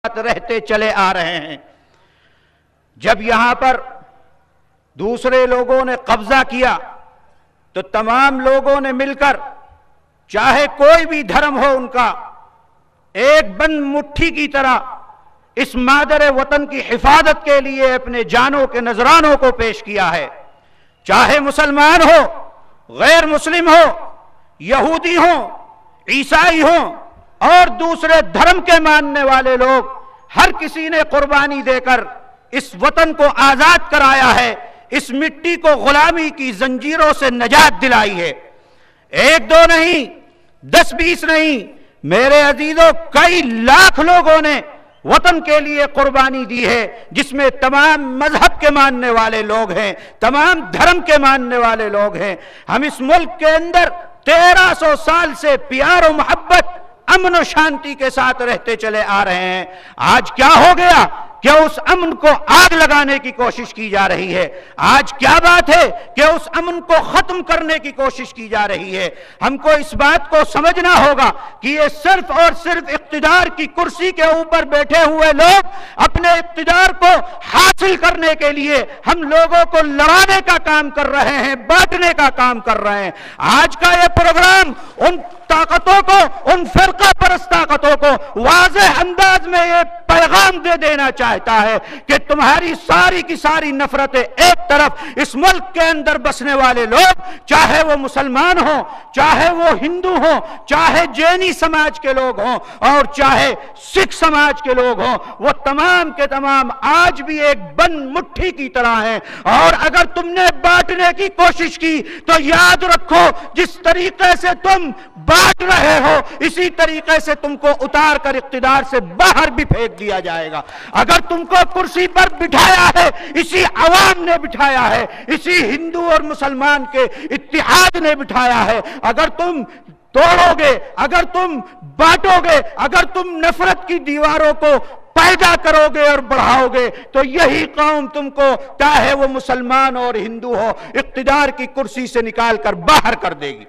رہتے چلے آ رہے ہیں۔ جب یہاں پر دوسرے لوگوں نے قبضہ کیا تو تمام لوگوں نے مل کر، چاہے کوئی بھی دھرم ہو ان کا، ایک بند مٹھی کی طرح اس مادر وطن کی حفاظت کے لیے اپنے جانوں کے نذرانوں کو پیش کیا ہے۔ چاہے مسلمان ہو، غیر مسلم ہو، یہودی ہوں، عیسائی ہوں اور دوسرے دھرم کے ماننے والے لوگ، ہر کسی نے قربانی دے کر اس وطن کو آزاد کرایا ہے، اس مٹی کو غلامی کی زنجیروں سے نجات دلائی ہے۔ ایک دو نہیں، 10-20 نہیں، میرے عزیزوں، کئی لاکھ لوگوں نے وطن کے لیے قربانی دی ہے، جس میں تمام مذہب کے ماننے والے لوگ ہیں، تمام دھرم کے ماننے والے لوگ ہیں۔ ہم اس ملک کے اندر 1300 سال سے پیار و محبت، امن و شانتی کے ساتھ رہتے چلے آ رہے ہیں۔ آج کیا ہو گیا کہ اس امن کو آگ لگانے کی کوشش کی جا رہی ہے؟ آج کیا بات ہے کہ اس امن کو ختم کرنے کی کوشش کی جا رہی ہے؟ ہم کو اس بات کو سمجھنا ہوگا کہ یہ صرف اور صرف اقتدار کی کرسی کے اوپر بیٹھے ہوئے لوگ اپنے اقتدار کو حاصل کرنے کے لیے ہم لوگوں کو لڑانے کا کام کر رہے ہیں، بانٹنے کا کام کر رہے ہیں۔ آج کا یہ پروگرام ان طاقتوں کو، ان فرقہ پرست طاقتوں کو واضح انداز میں یہ پیغام دے دینا چاہتا ہے کہ تمہاری ساری کی ساری نفرتیں ایک طرف، اس ملک کے اندر بسنے والے لوگ، چاہے وہ مسلمان ہوں، چاہے وہ ہندو ہوں، چاہے جینی سماج کے لوگ ہوں اور چاہے سکھ سماج کے لوگ ہوں، وہ تمام کے تمام آج بھی ایک بند مٹھی کی طرح ہیں۔ اور اگر تم نے بانٹنے کی کوشش کی تو یاد رکھو، جس طریقے سے تم بانٹ رہے ہو اسی طریقے سے تم کو اتار کر اقتدار سے باہر بھی پھینک دیا جائے گا۔ اگر تم کو کرسی پر بٹھایا ہے اسی عوام نے بٹھایا ہے، اسی ہندو اور مسلمان کے اتحاد نے بٹھایا ہے۔ اگر تم توڑو گے، اگر تم بانٹو گے، اگر تم نفرت کی دیواروں کو پیدا کرو گے اور بڑھاؤ گے تو یہی قوم تم کو، چاہے وہ مسلمان اور ہندو ہو، اقتدار کی کرسی سے نکال کر باہر کر دے گی۔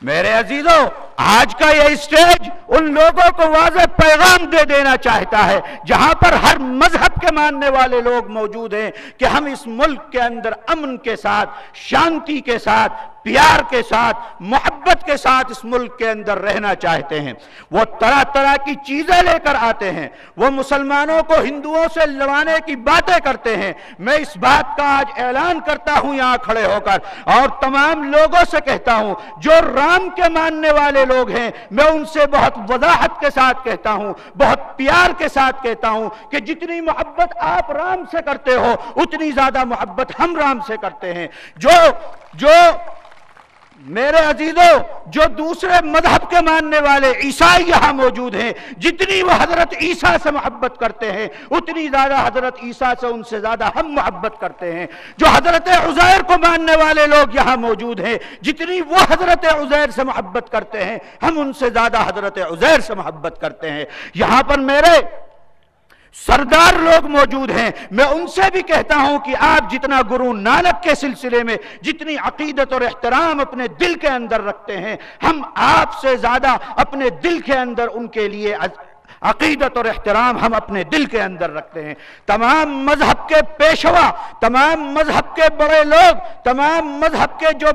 میرے عزیزوں، آج کا یہ اسٹیج ان لوگوں کو واضح پیغام دے دینا چاہتا ہے، جہاں پر ہر مذہب کے ماننے والے لوگ موجود ہیں، کہ ہم اس ملک کے اندر امن کے ساتھ، شانتی کے ساتھ، پیار کے ساتھ، محبت کے ساتھ اس ملک کے اندر رہنا چاہتے ہیں۔ وہ طرح طرح کی چیزیں لے کر آتے ہیں، وہ مسلمانوں کو ہندوؤں سے لڑانے کی باتیں کرتے ہیں۔ میں اس بات کا آج اعلان کرتا ہوں یہاں کھڑے ہو کر، اور تمام لوگوں سے کہتا ہوں جو رام کے ماننے والے لوگ ہیں، میں ان سے بہت وضاحت کے ساتھ کہتا ہوں، بہت پیار کے ساتھ کہتا ہوں کہ جتنی محبت آپ رام سے کرتے ہو اتنی زیادہ محبت ہم رام سے کرتے ہیں۔ جو میرے عزیزوں، جو دوسرے مذہب کے ماننے والے عیسائی یہاں موجود ہیں، جتنی وہ حضرت عیسیٰ سے محبت کرتے ہیں اتنی زیادہ حضرت عیسیٰ سے ان سے زیادہ ہم محبت کرتے ہیں۔ جو حضرت عزیر کو ماننے والے لوگ یہاں موجود ہیں، جتنی وہ حضرت عزیر سے محبت کرتے ہیں ہم ان سے زیادہ حضرت عزیر سے محبت کرتے ہیں۔ یہاں پر میرے سردار لوگ موجود ہیں، میں ان سے بھی کہتا ہوں کہ آپ جتنا گرو نانک کے سلسلے میں جتنی عقیدت اور احترام اپنے دل کے اندر رکھتے ہیں، ہم آپ سے زیادہ اپنے دل کے اندر ان کے لیے عقیدت اور احترام ہم اپنے دل کے اندر رکھتے ہیں۔ تمام مذہب کے پیشوا، تمام مذہب کے بڑے لوگ، تمام مذہب کے جو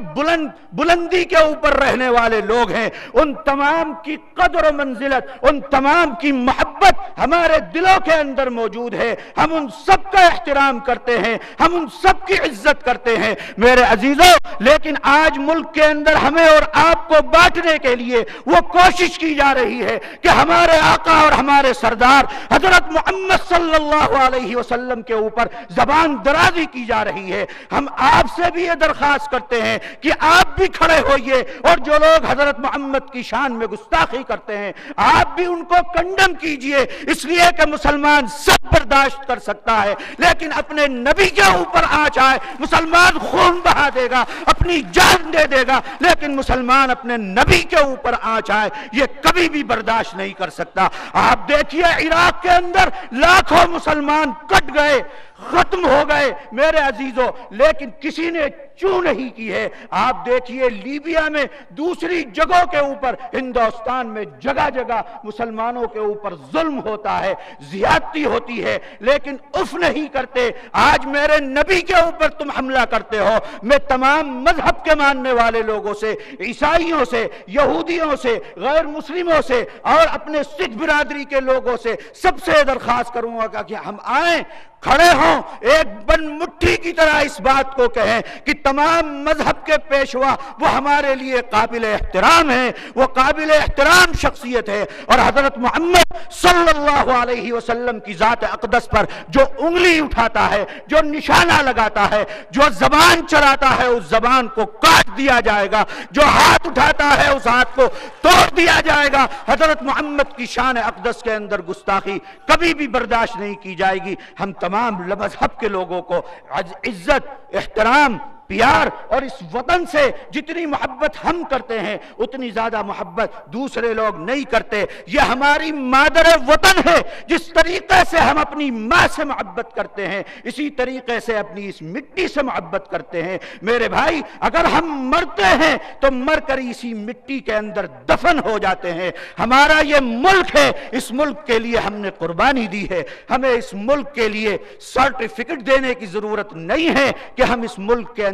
بلندی کے اوپر رہنے والے لوگ ہیں، ان تمام کی قدر و منزلت، ان تمام کی محبت ہمارے دلوں کے اندر موجود ہے۔ ہم ان سب کا احترام کرتے ہیں، ہم ان سب کی عزت کرتے ہیں میرے عزیزوں۔ لیکن آج ملک کے اندر ہمیں اور آپ کو بانٹنے کے لیے وہ کوشش کی جا رہی ہے کہ ہمارے آقا اور ہمارے سردار حضرت محمد صلی اللہ علیہ وسلم کے اوپر زبان درازی کی جا رہی ہے۔ ہم آپ سے بھی یہ درخواست کرتے ہیں کہ آپ بھی کھڑے ہوئیے، اور جو لوگ حضرت محمد کی شان میں گستاخی کرتے ہیں آپ بھی ان کو کنڈم کیجئے، اس لیے کہ مسلمان سب برداشت کر سکتا ہے، لیکن اپنے نبی کے اوپر آنچ آئے مسلمان خون بہا دے گا، اپنی جان دے دے گا، لیکن مسلمان اپنے نبی کے اوپر آنچ آئے یہ کبھی بھی برداشت نہیں کر سکتا۔ آپ دیکھیے عراق کے اندر لاکھوں مسلمان کٹ گئے، ختم ہو گئے میرے عزیزوں، لیکن کسی نے چوں نہیں کی ہے۔ آپ دیکھیے لیبیا میں دوسری جگہوں کے اوپر، ہندوستان میں جگہ جگہ مسلمانوں کے اوپر ظلم ہوتا ہے، زیادتی ہوتی ہے، لیکن اف نہیں کرتے۔ آج میرے نبی کے اوپر تم حملہ کرتے ہو۔ میں تمام مذہب کے ماننے والے لوگوں سے، عیسائیوں سے، یہودیوں سے، غیر مسلموں سے اور اپنے سکھ برادری کے لوگوں سے سب سے درخواست کروں گا کہ ہم آئیں، کھڑے ہوں، ایک بن مٹھی کی طرح اس بات کو کہیں کہ تمام مذہب کے پیشوا وہ ہمارے لیے قابل احترام ہیں، وہ قابل احترام شخصیت ہے، اور حضرت محمد صلی اللہ علیہ وسلم کی ذات اقدس پر جو انگلی اٹھاتا ہے، جو نشانہ لگاتا ہے، جو زبان چلاتا ہے، اس زبان کو کاٹ دیا جائے گا، جو ہاتھ اٹھاتا ہے اس ہاتھ کو توڑ دیا جائے گا۔ حضرت محمد کی شان اقدس کے اندر گستاخی کبھی بھی برداشت نہیں کی جائے گی۔ ہم تمام مذہب کے لوگوں کو عزت، احترام، پیار اور اس وطن سے جتنی محبت ہم کرتے ہیں اتنی زیادہ محبت دوسرے لوگ نہیں کرتے۔ یہ ہماری مادر وطن ہے۔ جس طریقے سے ہم اپنی ماں سے محبت کرتے ہیں اسی طریقے سے اپنی اس مٹی سے محبت کرتے ہیں۔ میرے بھائی، اگر ہم مرتے ہیں تو مر کر اسی مٹی کے اندر دفن ہو جاتے ہیں۔ ہمارا یہ ملک ہے، اس ملک کے لیے ہم نے قربانی دی ہے۔ ہمیں اس ملک کے لیے سرٹیفکیٹ دینے کی ضرورت نہیں ہے کہ ہم اس ملک کے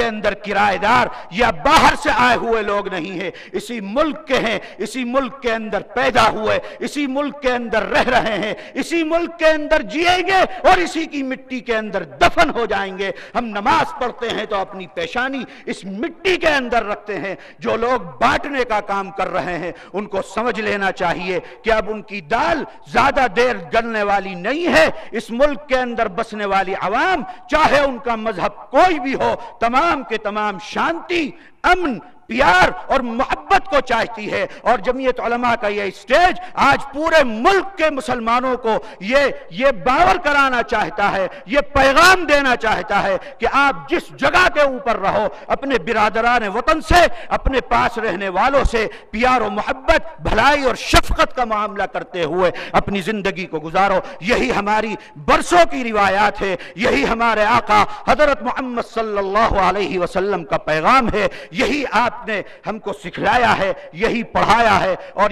اندر کرایہ دار یا باہر سے آئے ہوئے لوگ نہیں ہیں، اسی ملک کے ہیں، اسی ملک کے اندر پیدا ہوئے، اسی ملک کے اندر رہ رہے ہیں، اسی ملک کے اندر جیئیں گے اور اسی کی مٹی کے اندر دفن ہو جائیں گے۔ ہم نماز پڑھتے ہیں تو اپنی پیشانی اس مٹی کے اندر رکھتے ہیں۔ جو لوگ بانٹنے کا کام کر رہے ہیں ان کو سمجھ لینا چاہیے کہ اب ان کی دال زیادہ دیر گلنے والی نہیں ہے۔ اس ملک کے اندر بسنے والی عوام، چاہے ان کا مذہب کوئی بھی ہو، تمام کے تمام شانتی، امن، پیار اور محبت کو چاہتی ہے۔ اور جمعیت علماء کا یہ اسٹیج آج پورے ملک کے مسلمانوں کو یہ باور کرانا چاہتا ہے، یہ پیغام دینا چاہتا ہے کہ آپ جس جگہ کے اوپر رہو، اپنے برادران وطن سے، اپنے پاس رہنے والوں سے پیار و محبت، بھلائی اور شفقت کا معاملہ کرتے ہوئے اپنی زندگی کو گزارو۔ یہی ہماری برسوں کی روایات ہے، یہی ہمارے آقا حضرت محمد صلی اللہ علیہ وسلم کا پیغام ہے، یہی آپ نے ہم کو سکھلایا ہے، یہی پڑھایا ہے، اور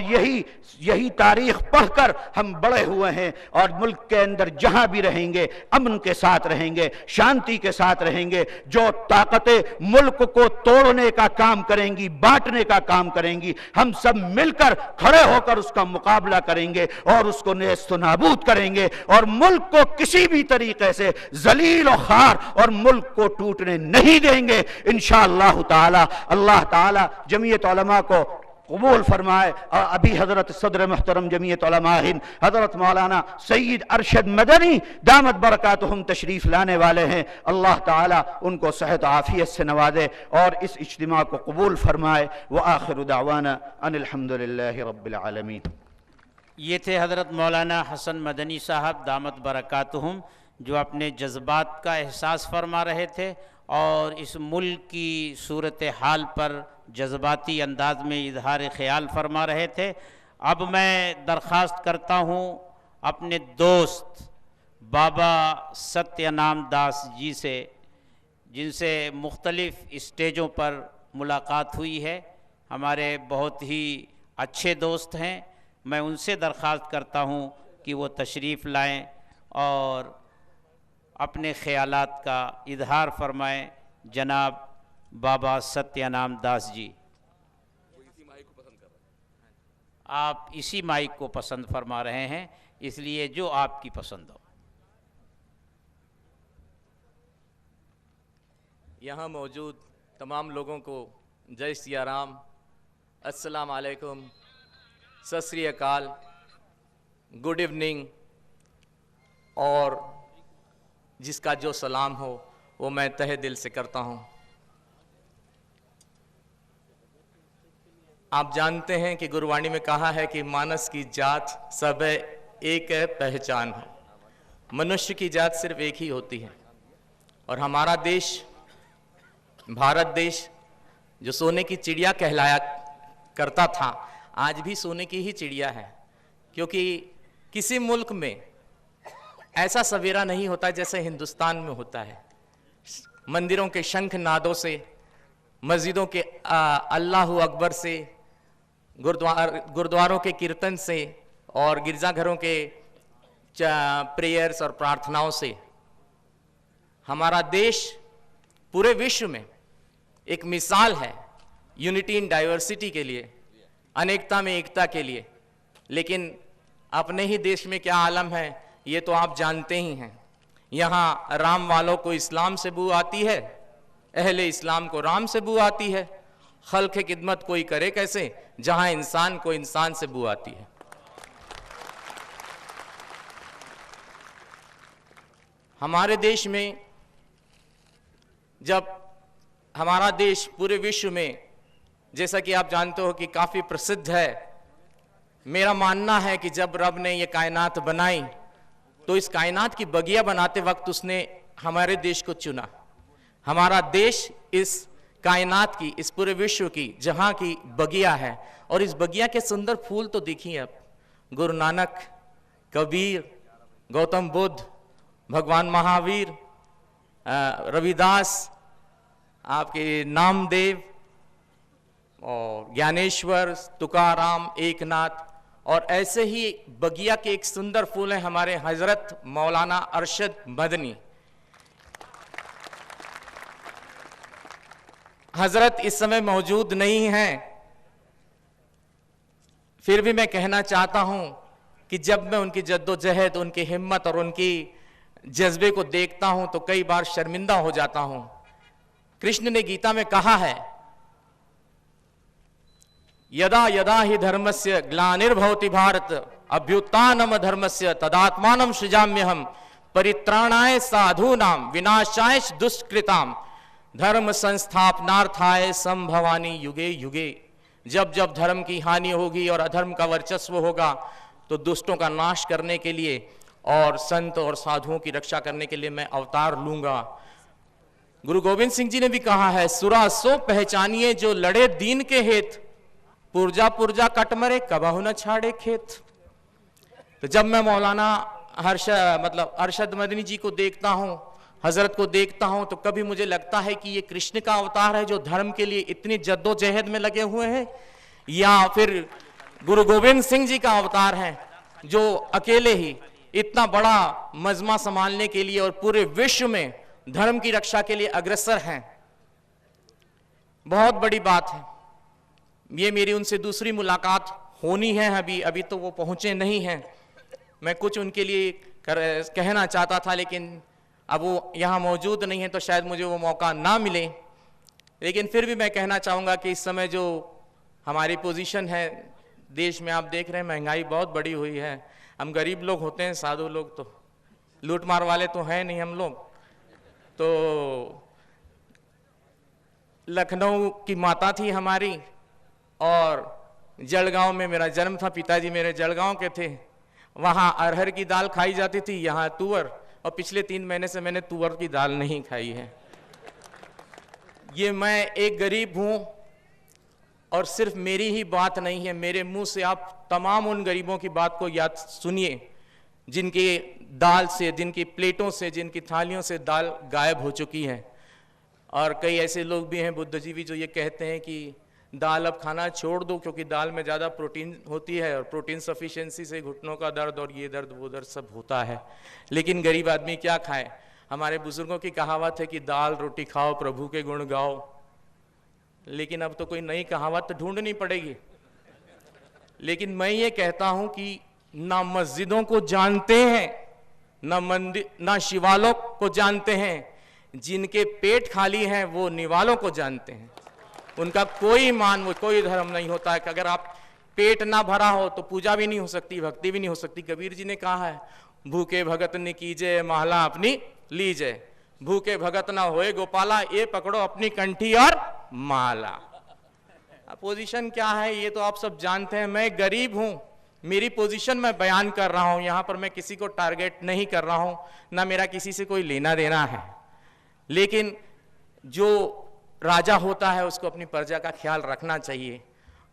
یہی تاریخ پڑھ کر ہم بڑے ہوئے ہیں۔ اور ملک کے اندر جہاں بھی رہیں گے امن کے ساتھ رہیں گے، شانتی کے ساتھ رہیں گے۔ جو طاقتیں ملک کو توڑنے کا کام کریں گی، بانٹنے کا کام کریں گی، ہم سب مل کر کھڑے ہو کر اس کا مقابلہ کریں گے اور اس کو نیست و نابود کریں گے، اور ملک کو کسی بھی طریقے سے ذلیل و خوار اور ملک کو ٹوٹنے نہیں دیں گے انشاءاللہ تعالی۔ اللہ تعالی جمعیت علماء کو قبول فرمائے۔ اور ابھی حضرت صدر محترم جمعیت علماء ہند حضرت مولانا سید ارشد مدنی دامت برکاتہم تشریف لانے والے ہیں۔ اللہ تعالیٰ ان کو صحت و عافیت سے نوازے اور اس اجتماع کو قبول فرمائے۔ وآخر دعوانا ان الحمدللہ رب العالمین۔ یہ تھے حضرت مولانا حسن مدنی صاحب دامت برکاتہم، جو اپنے جذبات کا احساس فرما رہے تھے اور اس ملک کی صورتحال پر جذباتی انداز میں اظہار خیال فرما رہے تھے۔ اب میں درخواست کرتا ہوں اپنے دوست بابا ستیہ نام داس جی سے، جن سے مختلف اسٹیجوں پر ملاقات ہوئی ہے، ہمارے بہت ہی اچھے دوست ہیں۔ میں ان سے درخواست کرتا ہوں کہ وہ تشریف لائیں اور اپنے خیالات کا اظہار فرمائیں۔ جناب بابا ستیہ نام داس جی، آپ اسی مائک کو پسند فرما رہے ہیں، اس لیے جو آپ کی پسند ہو۔ یہاں موجود تمام لوگوں کو جے سیا رام، السلام علیکم، ست سری اکال، گڈ ایوننگ، اور جس کا جو سلام ہو وہ میں تہہ دل سے کرتا ہوں۔ آپ جانتے ہیں کہ گروانی میں کہا ہے کہ مانس کی جات سب ایک ہے پہچان ہے، منشیہ کی جات صرف ایک ہی ہوتی ہے۔ اور ہمارا دیش، بھارت دیش، جو سونے کی چڑیا کہلایا کرتا تھا، آج بھی سونے کی ہی چڑیا ہے، کیونکہ کسی ملک میں ایسا سویرا نہیں ہوتا جیسے ہندوستان میں ہوتا ہے. مندروں کے شنکھ نادوں سے، مسجدوں کے اللہ اکبر سے، گردواروں کے کیرتن سے اور گرجا گھروں کے پریئرز اور پرارتھناؤں سے ہمارا دیش پورے وشو میں ایک مثال ہے یونٹی ان ڈائیورسٹی کے لیے، انیکتا میں ایکتا کے لیے. لیکن اپنے ہی دیش میں کیا عالم ہے یہ تو آپ جانتے ہی ہیں. یہاں رام والوں کو اسلام سے بو آتی ہے، اہل اسلام کو رام سے بو آتی ہے. خلق خدمت کوئی کرے کیسے جہاں انسان کو انسان سے بو آتی ہے. ہمارے دیش میں جب ہمارا دیش پورے وشو میں جیسا کہ آپ جانتے ہو کہ کافی پرسدھ ہے، میرا ماننا ہے کہ جب رب نے یہ کائنات بنائی تو اس کائنات کی بگیا بناتے وقت اس نے ہمارے دیش کو چنا. ہمارا دیش اس کائنات کی، اس پورے وشو کی جہاں کی بگیا ہے، اور اس بگیا کے سندر پھول تو دیکھیے اب. گرو نانک، کبیر، گوتم بدھ، بھگوان مہاویر، روی داس، آپ کے نام دیو اور گیانیشور، تکارام، ایک ناتھ، اور ایسے ہی بگیا کے ایک سندر پھول ہیں ہمارے حضرت مولانا ارشد مدنی. حضرت اس سمے موجود نہیں ہیں، پھر بھی میں کہنا چاہتا ہوں کہ جب میں ان کی جد و جہد، ان کی ہمت اور ان کی جذبے کو دیکھتا ہوں تو کئی بار شرمندہ ہو جاتا ہوں. کرشن نے گیتا میں کہا ہے، یدا یدا ہی دھرمسیا گلانربھوتی بھارت ابھیوتھانم دھرمسیا تداتمانم سృجامہم پریترانائے سادھونام وناشائے دشکرتام دھرم سنستھاپنارتھائے سمبھوانی یوگے یوگے. جب جب دھرم کی ہانی ہوگی اور ادھرم کا ورچسو ہوگا تو دشٹوں کا ناش کرنے کے لیے اور سنت اور سادھوؤں کی رکشا کرنے کے لیے میں اوتار لوں گا. گرو گوبند سنگھ جی نے بھی کہا ہے، سورا سو پہچانیے جو لڑے دین کے ہیت، پرجا پرجا کٹ مرے کبہو نہ چھاڑے کھیت. تو جب میں مولانا ارشد مدنی جی کو دیکھتا ہوں، حضرت کو دیکھتا ہوں، تو کبھی مجھے لگتا ہے کہ یہ کرشن کا اوتار ہے جو دھرم کے لیے اتنی جد و جہد میں لگے ہوئے ہیں، یا پھر گرو گوبند سنگھ جی کا اوتار ہے جو اکیلے ہی اتنا بڑا مجمع سنبھالنے کے لیے اور پورے وشو میں دھرم کی رکشا کے لیے اگرسر ہیں. بہت بڑی بات ہے. یہ میری ان سے دوسری ملاقات ہونی ہے، ابھی تو وہ پہنچے نہیں ہیں. میں کچھ ان کے لیے کہنا چاہتا تھا لیکن اب وہ یہاں موجود نہیں ہیں تو شاید مجھے وہ موقع نہ ملے. لیکن پھر بھی میں کہنا چاہوں گا کہ اس سمے جو ہماری پوزیشن ہے دیش میں، آپ دیکھ رہے ہیں مہنگائی بہت بڑی ہوئی ہے. ہم غریب لوگ ہوتے ہیں، سادھو لوگ تو لوٹ مار والے تو ہیں نہیں ہم لوگ. تو لکھنؤ کی ماتا تھی ہماری، اور جلگاؤں میں میرا جنم تھا، پتا جی میرے جلگاؤں کے تھے. وہاں ارہر کی دال کھائی جاتی تھی، یہاں تور، اور پچھلے 3 مہینے سے میں نے تور کی دال نہیں کھائی ہے. یہ میں ایک غریب ہوں، اور صرف میری ہی بات نہیں ہے، میرے منہ سے آپ تمام ان غریبوں کی بات کو یاد سنیے جن کی دال سے، جن کی پلیٹوں سے، جن کی تھالیوں سے دال غائب ہو چکی ہے. اور کئی ایسے لوگ بھی ہیں بدھ جیوی جو یہ کہتے ہیں کہ دال اب کھانا چھوڑ دو کیونکہ دال میں زیادہ پروٹین ہوتی ہے، اور پروٹین سفیشینسی سے گھٹنوں کا درد اور یہ درد وہ درد سب ہوتا ہے. لیکن غریب آدمی کیا کھائے؟ ہمارے بزرگوں کی کہاوت ہے کہ دال روٹی کھاؤ پربھو کے گن گاؤ. لیکن اب تو کوئی نئی کہاوت ڈھونڈنی پڑے گی. لیکن میں یہ کہتا ہوں کہ نہ مسجدوں کو جانتے ہیں، نہ شیوالوں کو جانتے ہیں. جن کے پیٹ خالی ہیں وہ نیوالوں کو جانتے ہیں. ان کا کوئی کوئی دھرم نہیں ہوتا ہے کہ اگر آپ پیٹ نہ بھرا ہو تو پوجا بھی نہیں ہو سکتی، بھکتی بھی نہیں ہو سکتی. کبیر جی نے کہا ہے، بھوکے بھگت نے کیجے محلا اپنی لیجے، بھوکے بھگت نہ ہوئے گوپالا، یہ پکڑو اپنی کنٹھی اور مالا. پوزیشن کیا ہے یہ تو آپ سب جانتے ہیں. میں غریب ہوں، میری پوزیشن میں بیان کر رہا ہوں. یہاں پر میں کسی کو ٹارگیٹ نہیں کر رہا ہوں، نہ میرا کسی سے کوئی لینا دینا ہے. لیکن جو راجا ہوتا ہے اس کو اپنی پرجا کا خیال رکھنا چاہیے.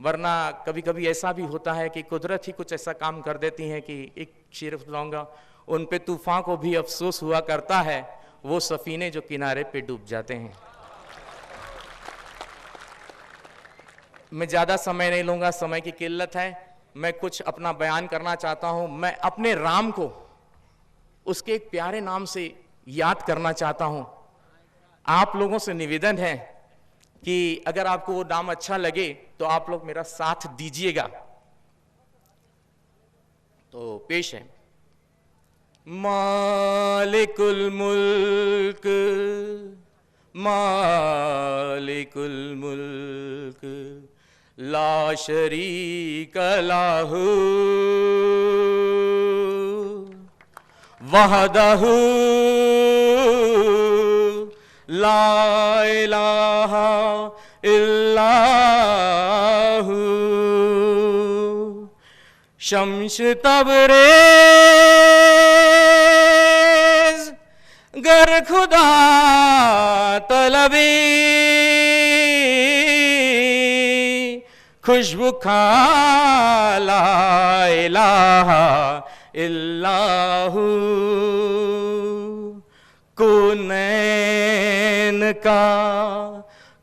ورنہ کبھی کبھی ایسا بھی ہوتا ہے کہ قدرت ہی کچھ ایسا کام کر دیتی ہے کہ ایک شیر سناؤں گا، ان پہ طوفان کو بھی افسوس ہوا کرتا ہے، وہ سفینے جو کنارے پہ ڈوب جاتے ہیں۔ میں زیادہ سمے نہیں لوں گا، سمے کی قلت ہے۔ میں کچھ اپنا بیان کرنا چاہتا ہوں۔ میں اپنے رام کو اس کے ایک پیارے نام سے یاد کرنا چاہتا ہوں۔ آپ لوگوں سے نویدن ہے کہ اگر آپ کو وہ نام اچھا لگے تو آپ لوگ میرا ساتھ دیجئے گا۔ تو پیش ہے، مالک الملک مالک الملک لا شریک لہ وحدہ لا الہ الا ہو، شمس تبریز گر خدا طلبی، خوشبو کھا لا الہ الا ہو، کونین کا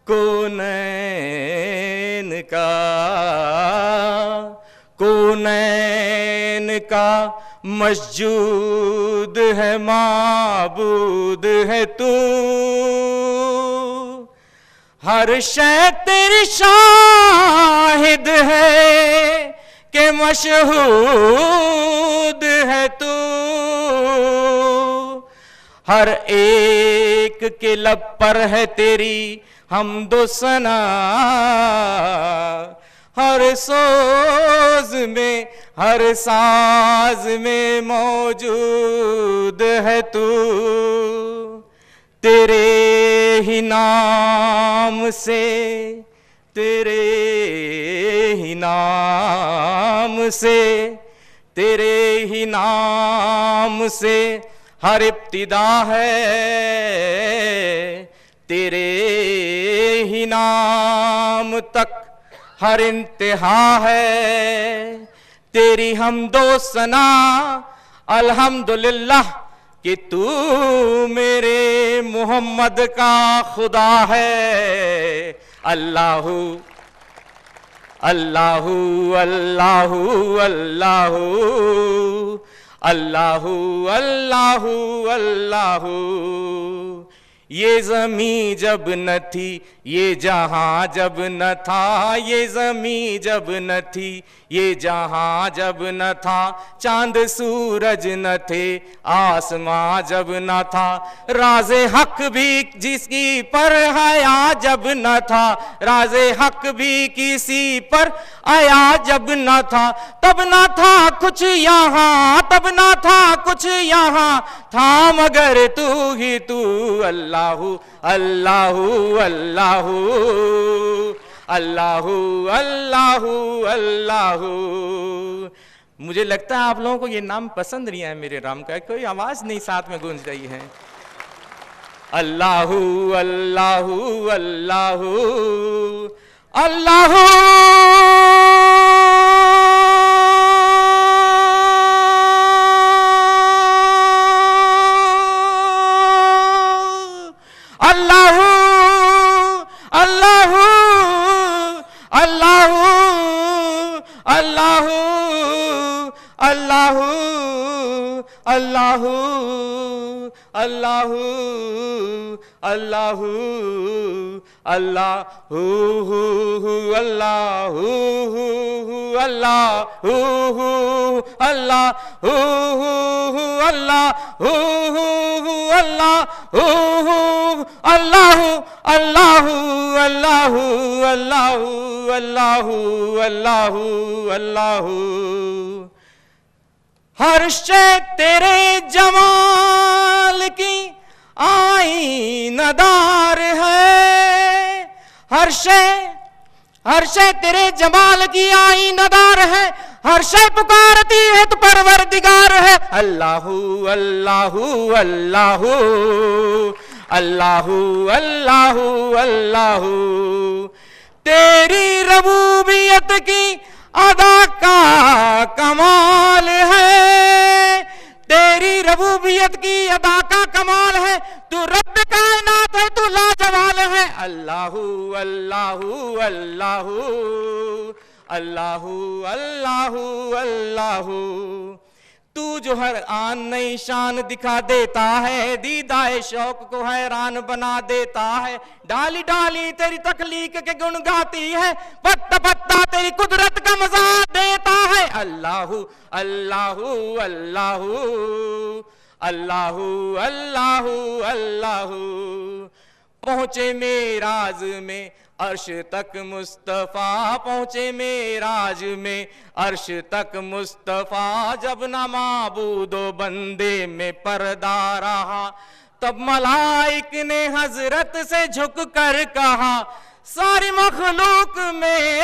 کونین کا کونین کا مسجود ہے، معبود ہے تو، ہر شے تیری شاہد ہے کہ مشہود ہے تو، ہر ایک کے لب پر ہے تیری حمد و ثنا، ہر سوز میں ہر ساز میں موجود ہے تو، تیرے ہی نام سے تیرے ہی نام سے تیرے ہی نام سے ہر ابتدا ہے، تیرے ہی نام تک ہر انتہا ہے، تیری حمد و ثنا الحمدللہ کہ تو میرے محمد کا خدا ہے۔ اللہ اللہ اللہ اللہ اللہ اللہ اللہ، یہ زمین جب نہ تھی یہ جہاں جب نہ تھا، یہ زمین جب نہ تھی یہ جہاں جب نہ تھا، چاند سورج نہ تھے آسماں جب نہ تھا، راز حق بھی جس کی پر حیا جب نہ تھا، راز حق بھی کسی پر آیا جب نہ تھا، تب نہ تھا کچھ یہاں تب نہ تھا کچھ یہاں تھا مگر تو ہی تو، اللہ اللہ اللہ اللہ اللہ اللہ۔ مجھے لگتا ہے آپ لوگوں کو یہ نام پسند نہیں ہے میرے رام کا، کوئی آواز نہیں ساتھ میں گونج رہی ہے۔ اللہ اللہ اللہ اللہ اللہ اللہ اللہ اللہ اللہ اللہ اللہ اللہ۔ ہر شے تیرے جمال کی آئینہ دار ہے، ہر شے تیرے جمال کی آئینہ دار ہے، ہر شے پکارتی ہے تو پروردگار ہے۔ اللہ اللہ اللہ اللہ اللہ اللہ، تیری ربوبیت کی ادا کا کمال ہے، تیری اللہ اللہ اللہ تو جو ہر آن نئی شان دکھا دیتا ہے دیدائے شوق کو حیران بنا دیتا ہے ڈالی ڈالی تیری تخلیق کے گن گاتی ہے پتا پتا تیری قدرت کا مزہ دیتا ہے اللہ اللہ اللہ اللہ اللہ اللہ پہنچے معراج میں عرش تک مصطفیٰ پہنچے معراج میں عرش تک مصطفیٰ جب نہ معبود و بندے میں پردہ رہا تب ملائک نے حضرت سے جھک کر کہا ساری مخلوق میں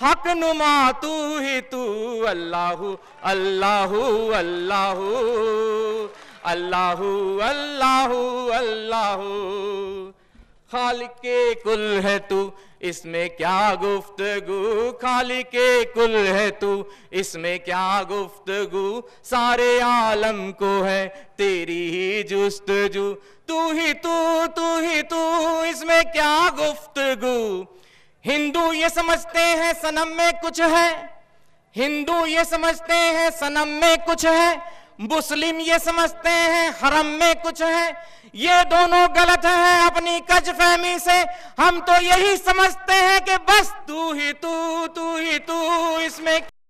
حق نما تو ہی تو اللہ اللہ اللہ اللہ اللہ اللہ خالق کل ہے تو اس میں کیا گفتگو خالق کل ہے تو اس میں کیا گفتگو سارے عالم کو ہے تیری ہی جستجو تو ہی تو اس میں کیا گفتگو ہندو یہ سمجھتے ہیں صنم میں کچھ ہے ہندو یہ سمجھتے ہیں صنم میں کچھ ہے مسلم یہ سمجھتے ہیں حرم میں کچھ ہے یہ دونوں غلط ہیں اپنی کج فہمی سے ہم تو یہی سمجھتے ہیں کہ بس تو ہی تو اس میں